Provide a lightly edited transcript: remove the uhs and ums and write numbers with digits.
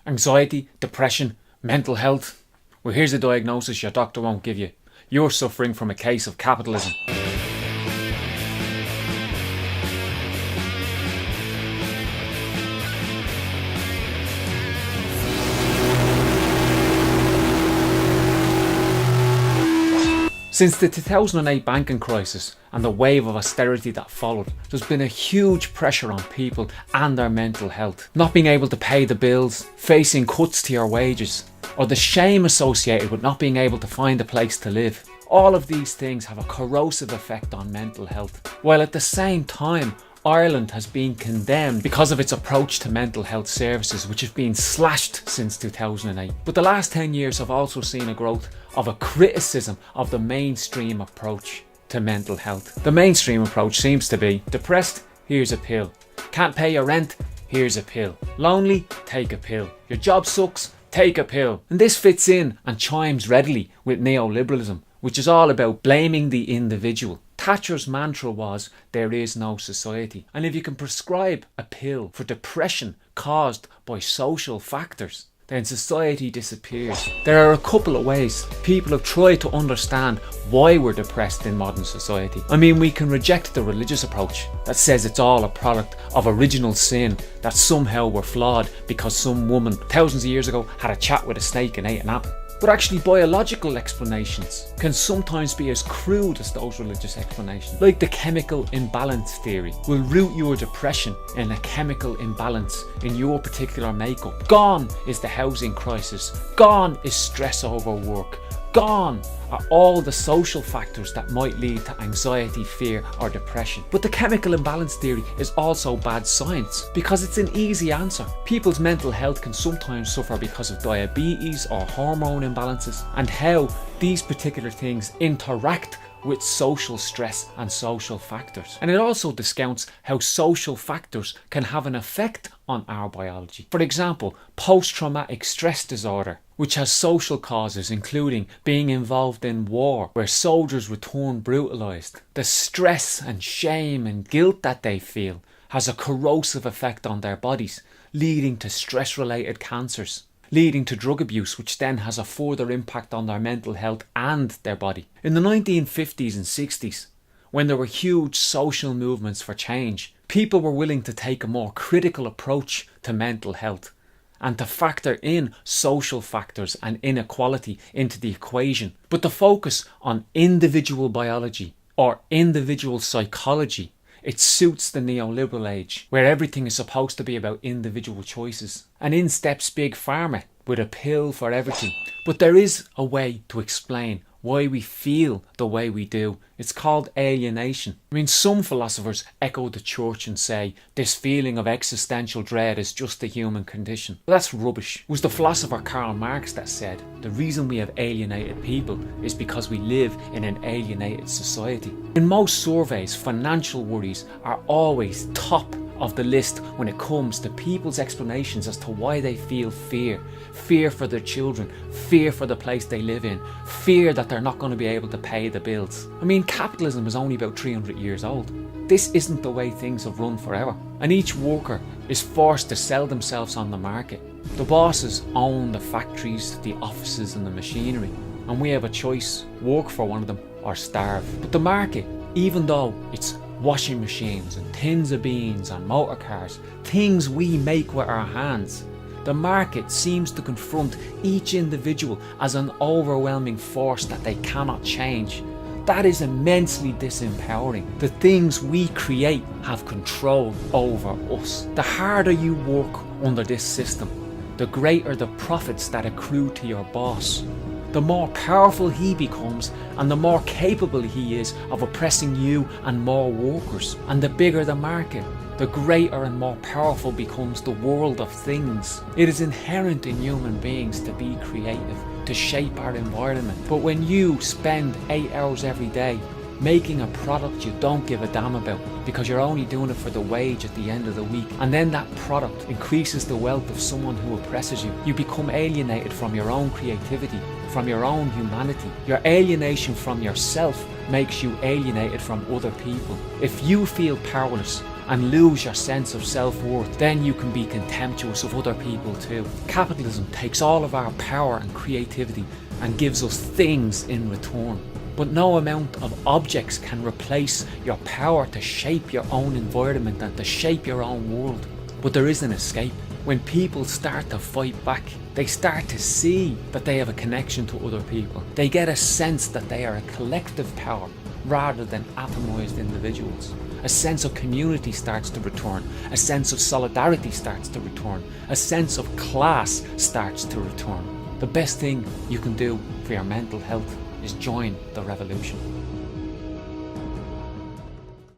Anxiety, depression, mental health. Well, here's a diagnosis your doctor won't give you. You're suffering from a case of capitalism. Since the 2008 banking crisis and the wave of austerity that followed, there's been a huge pressure on people and their mental health. Not being able to pay the bills, facing cuts to your wages, or the shame associated with not being able to find a place to live. All of these things have a corrosive effect on mental health, while at the same time Ireland has been condemned because of its approach to mental health services, which have been slashed since 2008. But the last 10 years have also seen a growth of a criticism of the mainstream approach to mental health. The mainstream approach seems to be: depressed? Here's a pill. Can't pay your rent? Here's a pill. Lonely? Take a pill. Your job sucks? Take a pill. And this fits in and chimes readily with neoliberalism, which is all about blaming the individual. Thatchers Mantra was, there is no society. And if you can prescribe a pill for depression caused by social factors, then society disappears. There are a couple of ways people have tried to understand why we're depressed in modern society. I mean, we can reject the religious approach that says it's all a product of original sin, that somehow we're flawed because some woman thousands of years ago had a chat with a snake and ate an apple. But actually, biological explanations can sometimes be as crude as those religious explanations. Like the chemical imbalance theory will root your depression in a chemical imbalance in your particular makeup. Gone is the housing crisis. Gone is stress over work. Gone are all the social factors that might lead to anxiety, fear or depression. But the chemical imbalance theory is also bad science because it's an easy answer. People's mental health can sometimes suffer because of diabetes or hormone imbalances, and how these particular things interact with social stress and social factors. And it also discounts how social factors can have an effect on our biology. For example, post-traumatic stress disorder, which has social causes including being involved in war where soldiers return brutalised. The stress and shame and guilt that they feel has a corrosive effect on their bodies, leading to stress-related cancers, leading to drug abuse, which then has a further impact on their mental health and their body. In the 1950s and 60s, when there were huge social movements for change, people were willing to take a more critical approach to mental health and to factor in social factors and inequality into the equation. But the focus on individual biology or individual psychology, it suits the neoliberal age, where everything is supposed to be about individual choices. And in steps Big Pharma with a pill for everything. But there is a way to explain why we feel the way we do. It's called alienation. I mean, some philosophers echo the church and say this feeling of existential dread is just the human condition. But that's rubbish. It was the philosopher Karl Marx that said the reason we have alienated people is because we live in an alienated society. In most surveys, financial worries are always top of the list when it comes to people's explanations as to why they feel fear. Fear for their children, fear for the place they live in, fear that they're not going to be able to pay the bills. I mean, capitalism is only about 300 years old. This isn't the way things have run forever. And each worker is forced to sell themselves on the market. The bosses own the factories, the offices and the machinery. And we have a choice: work for one of them or starve. But the market, even though it's washing machines and tins of beans and motor cars, things we make with our hands, the market seems to confront each individual as an overwhelming force that they cannot change. That is immensely disempowering. The things we create have control over us. The harder you work under this system, the greater the profits that accrue to your boss. The more powerful he becomes and the more capable he is of oppressing you and more workers. And the bigger the market, the greater and more powerful becomes the world of things. It is inherent in human beings to be creative, to shape our environment. But when you spend 8 hours every day making a product you don't give a damn about because you're only doing it for the wage at the end of the week, and then that product increases the wealth of someone who oppresses you, you become alienated from your own creativity, from your own humanity. Your alienation from yourself makes you alienated from other people. If you feel powerless and lose your sense of self-worth, then you can be contemptuous of other people too. Capitalism takes all of our power and creativity and gives us things in return. But no amount of objects can replace your power to shape your own environment and to shape your own world. But there is an escape. When people start to fight back, they start to see that they have a connection to other people. They get a sense that they are a collective power rather than atomized individuals. A sense of community starts to return. A sense of solidarity starts to return. A sense of class starts to return. The best thing you can do for your mental health is join the revolution.